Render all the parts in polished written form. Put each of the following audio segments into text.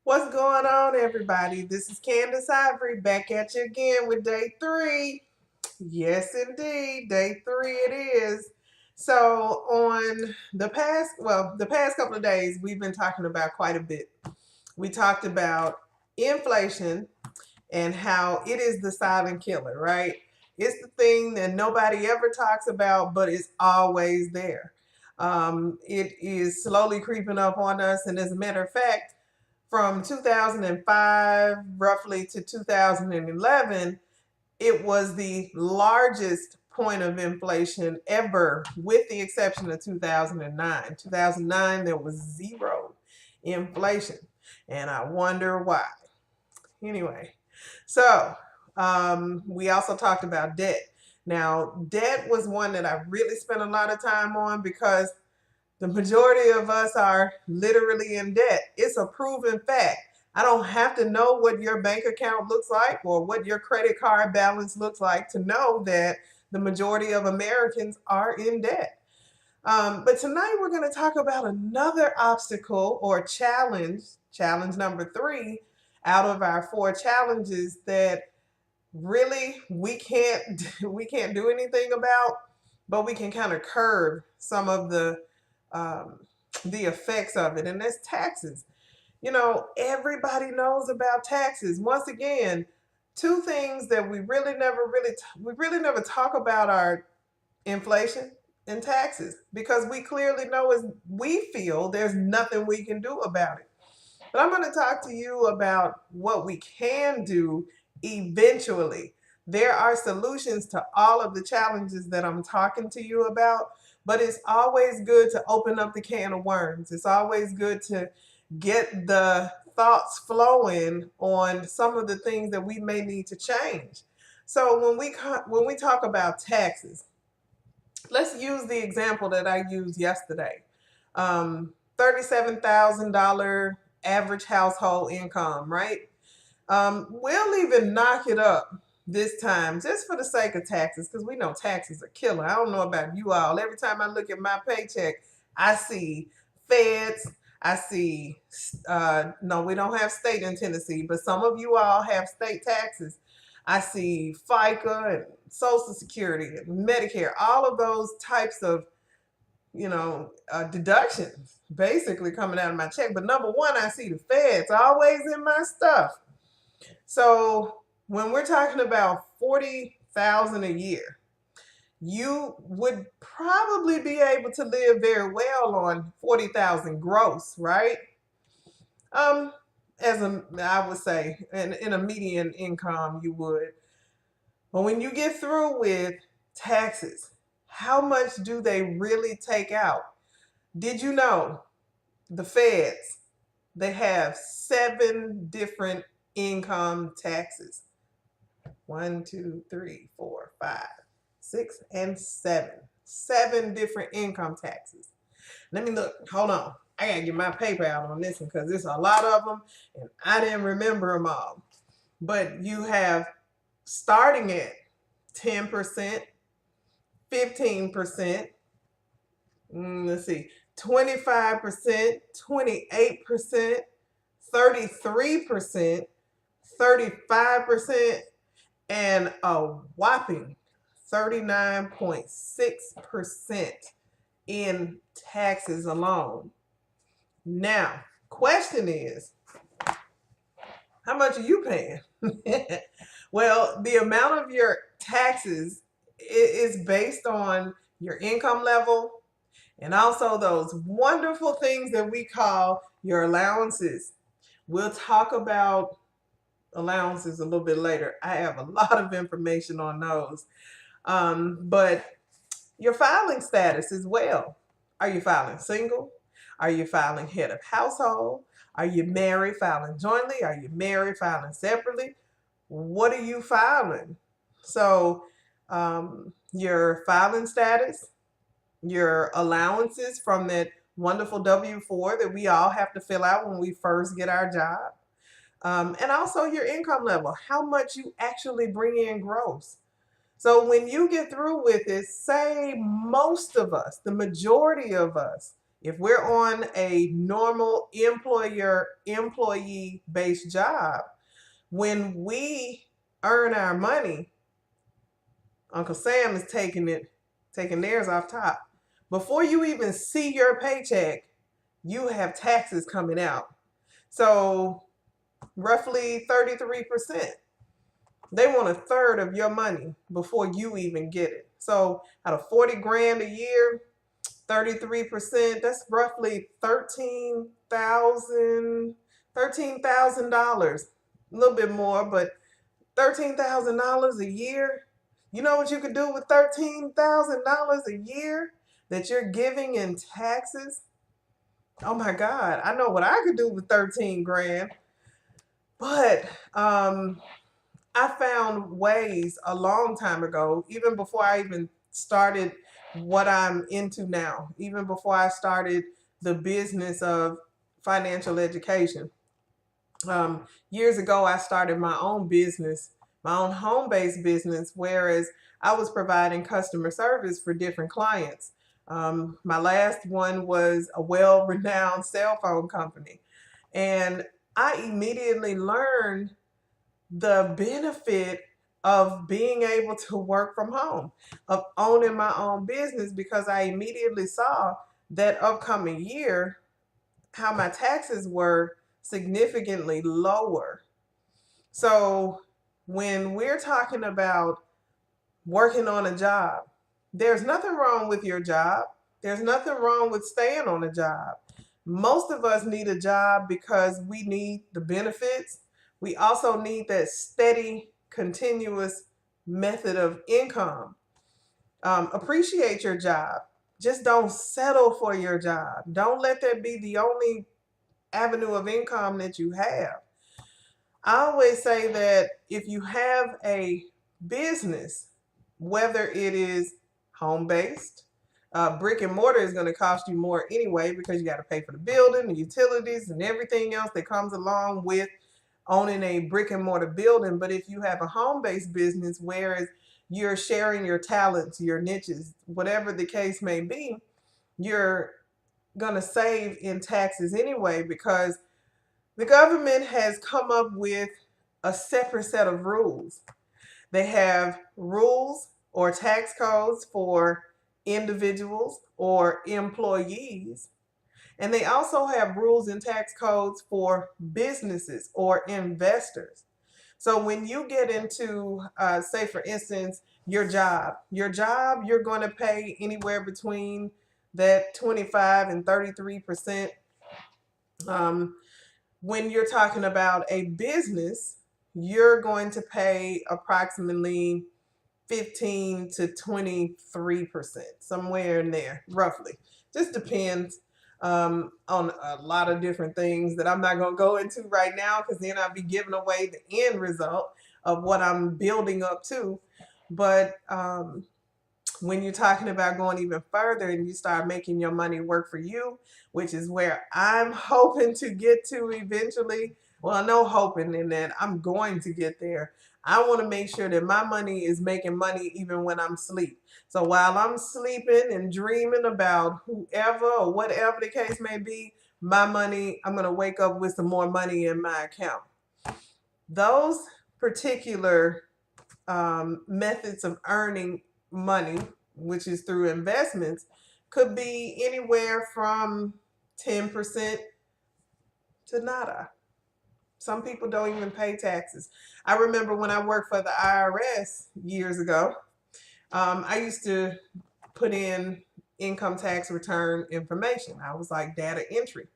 What's going on, everybody? This is Candace Ivory back at you again with day 3. Yes, indeed, day 3 it is. So, on the past couple of days, we've been talking about quite a bit. We talked about inflation and how it is the silent killer, right? It's the thing that nobody ever talks about, but it's always there. It is slowly creeping up on us, and as a matter of fact, from 2005 roughly to 2011, it was the largest point of inflation ever, with the exception of 2009. 2009, there was zero inflation, and I wonder why. Anyway, so we also talked about debt. Now, debt was one that I really spent a lot of time on because the majority of us are literally in debt. It's a proven fact. I don't have to know what your bank account looks like or what your credit card balance looks like to know that the majority of Americans are in debt. But tonight we're going to talk about another obstacle or challenge number 3 out of our 4 challenges that really we can't do anything about, but we can kind of curb some of um, the effects of it, and that's taxes. Everybody knows about taxes. Once again, two things that we really never talk about are inflation and taxes, because we clearly know, as we feel, there's nothing we can do about it. But I'm going to talk to you about what we can do eventually. There are solutions to all of the challenges that I'm talking to you about, but it's always good to open up the can of worms. It's always good to get the thoughts flowing on some of the things that we may need to change. So when we talk about taxes, let's use the example that I used yesterday. $37,000 average household income, right? We'll even knock it up this time just for the sake of taxes, because we know taxes are killer. I don't know about you all. Every time I look at my paycheck, I see feds. I see, no, we don't have state in Tennessee, but some of you all have state taxes. I see FICA and Social Security and Medicare, all of those types of deductions basically coming out of my check. But number one, I see the feds always in my stuff. So when we're talking about 40,000 a year, you would probably be able to live very well on 40,000 gross, right? Um, I would say, in a median income, you would. But when you get through with taxes, how much do they really take out? Did you know the feds, they have 7 different income taxes? 1, 2, 3, 4, 5, 6, and 7. 7 different income taxes. Let me look. Hold on. I gotta get my paper out on this one because there's a lot of them and I didn't remember them all. But you have, starting at 10%, 15%, let's see, 25%, 28%, 33%, 35%, and a whopping 39.6% in taxes alone. Now, question is, how much are you paying? Well, the amount of your taxes is based on your income level and also those wonderful things that we call your allowances. We'll talk about allowances a little bit later. I have a lot of information on those. But your filing status as well. Are you filing single? Are you filing head of household? Are you married, filing jointly? Are you married, filing separately? What are you filing? So, your filing status, your allowances from that wonderful W-4 that we all have to fill out when we first get our job, and also your income level, how much you actually bring in gross. So when you get through with it, say most of us, the majority of us, If we're on a normal employee based job, when we earn our money, Uncle Sam is taking theirs off top. Before you even see your paycheck, you have taxes coming out. So roughly 33%. They want a third of your money before you even get it. So out of 40 grand a year, 33%, that's roughly $13,000, a little bit more, but $13,000 a year. You know what you could do with $13,000 a year that you're giving in taxes? Oh my God, I know what I could do with 13 grand. But I found ways a long time ago, even before I even started what I'm into now, even before I started the business of financial education. Years ago, I started my own business, my own home-based business, whereas I was providing customer service for different clients. My last one was a well-renowned cell phone company. And I immediately learned the benefit of being able to work from home, of owning my own business, because I immediately saw that upcoming year how my taxes were significantly lower. So when we're talking about working on a job, there's nothing wrong with your job. There's nothing wrong with staying on a job. Most of us need a job because we need the benefits. We also need that steady, continuous method of income. Appreciate your job. Just don't settle for your job. Don't let that be the only avenue of income that you have. I always say that if you have a business, whether it is home-based, brick and mortar is going to cost you more anyway because you got to pay for the building, the utilities, and everything else that comes along with owning a brick and mortar building. But if you have a home-based business, whereas you're sharing your talents, your niches, whatever the case may be, you're going to save in taxes anyway, because the government has come up with a separate set of rules. They have rules or tax codes for individuals or employees, and they also have rules and tax codes for businesses or investors. So when you get into, say for instance, your job, you're going to pay anywhere between that 25 and 33%. When you're talking about a business, you're going to pay approximately 15 to 23%, somewhere in there, roughly. Just depends on a lot of different things that I'm not going to go into right now, because then I'll be giving away the end result of what I'm building up to. But when you're talking about going even further and you start making your money work for you, which is where I'm hoping to get to eventually. Well, no hoping in that I'm going to get there. I want to make sure that my money is making money even when I'm asleep. So while I'm sleeping and dreaming about whoever or whatever the case may be, my money, I'm going to wake up with some more money in my account. Those particular methods of earning money, which is through investments, could be anywhere from 10% to nada. Some people don't even pay taxes. I remember when I worked for the IRS years ago, I used to put in income tax return information. I was like data entry.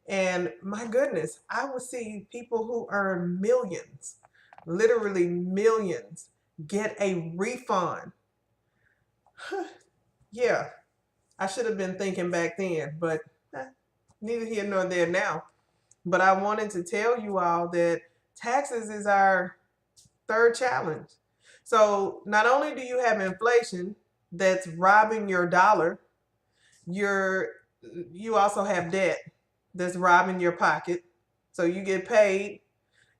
And my goodness, I would see people who earn millions, literally millions, get a refund. Yeah, I should have been thinking back then, but neither here nor there now. But I wanted to tell you all that taxes is our third challenge. So not only do you have inflation that's robbing your dollar, you also have debt that's robbing your pocket. So you get paid,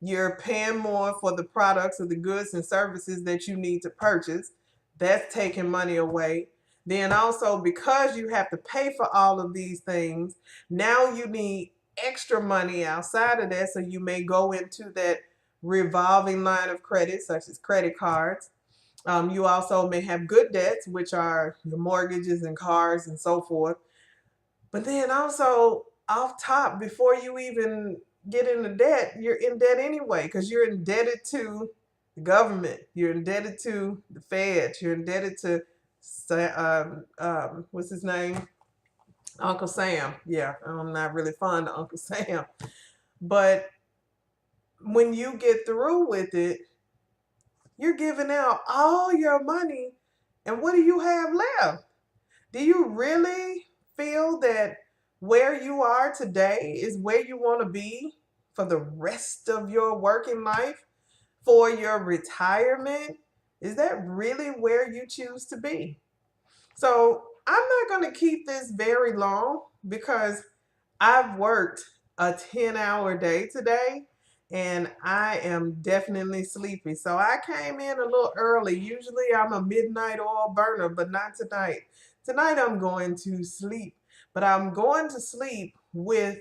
you're paying more for the products or the goods and services that you need to purchase. That's taking money away. Then also, because you have to pay for all of these things, now you need extra money outside of that. So you may go into that revolving line of credit, such as credit cards. You also may have good debts, which are your mortgages and cars and so forth. But then also, off top, before you even get into debt, you're in debt anyway, because you're indebted to the government, you're indebted to the feds, you're indebted to what's his name? Uncle Sam. Yeah, I'm not really fond of Uncle Sam. But when you get through with it, you're giving out all your money, and what do you have left? Do you really feel that where you are today is where you want to be for the rest of your working life, for your retirement? Is that really where you choose to be? So I'm not going to keep this very long because I've worked a 10-hour day today and I am definitely sleepy. So I came in a little early. Usually I'm a midnight oil burner, but not tonight. Tonight I'm going to sleep, but I'm going to sleep with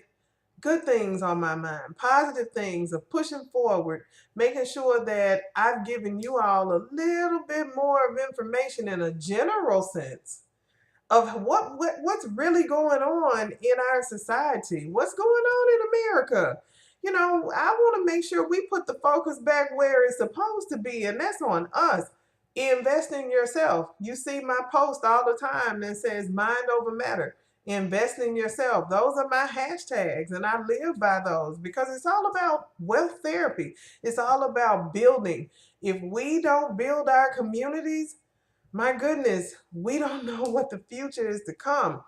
good things on my mind, positive things of pushing forward, making sure that I've given you all a little bit more of information in a general sense of what's really going on in our society, what's going on in America. You know, I want to make sure we put the focus back where it's supposed to be, and that's on us. Invest in yourself. You see my post all the time that says mind over matter. Invest in yourself. Those are my hashtags, and I live by those because it's all about wealth therapy. It's all about building. If we don't build our communities, my goodness, we don't know what the future is to come.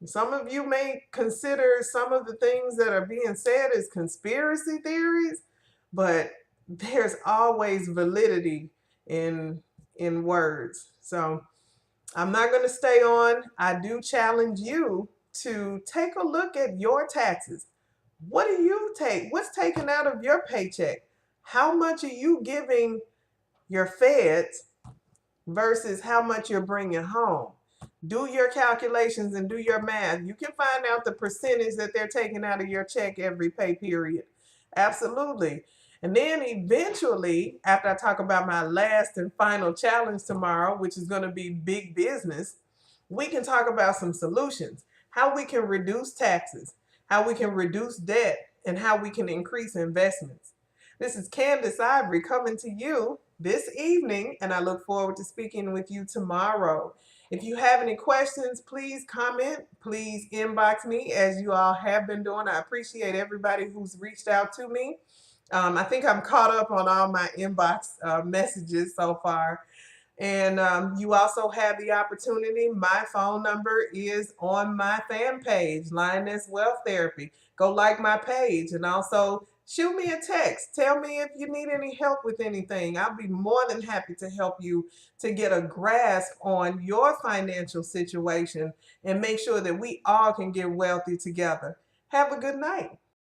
Some of you may consider some of the things that are being said as conspiracy theories, but there's always validity in words. So I'm not going to stay on. I do challenge you to take a look at your taxes. What do you take? What's taken out of your paycheck? How much are you giving your feds versus how much you're bringing home? Do your calculations and do your math. You can find out the percentage that they're taking out of your check every pay period. Absolutely. And then eventually, after I talk about my last and final challenge tomorrow, which is going to be big business, we can talk about some solutions, how we can reduce taxes, how we can reduce debt, and how we can increase investments. This is Candace Ivory coming to you this evening, and I look forward to speaking with you tomorrow. If you have any questions, please comment. Please inbox me as you all have been doing. I appreciate everybody who's reached out to me. I think I'm caught up on all my inbox messages so far. And you also have the opportunity. My phone number is on my fan page, Lioness Wealth Therapy. Go like my page and also shoot me a text. Tell me if you need any help with anything. I'll be more than happy to help you to get a grasp on your financial situation and make sure that we all can get wealthy together. Have a good night.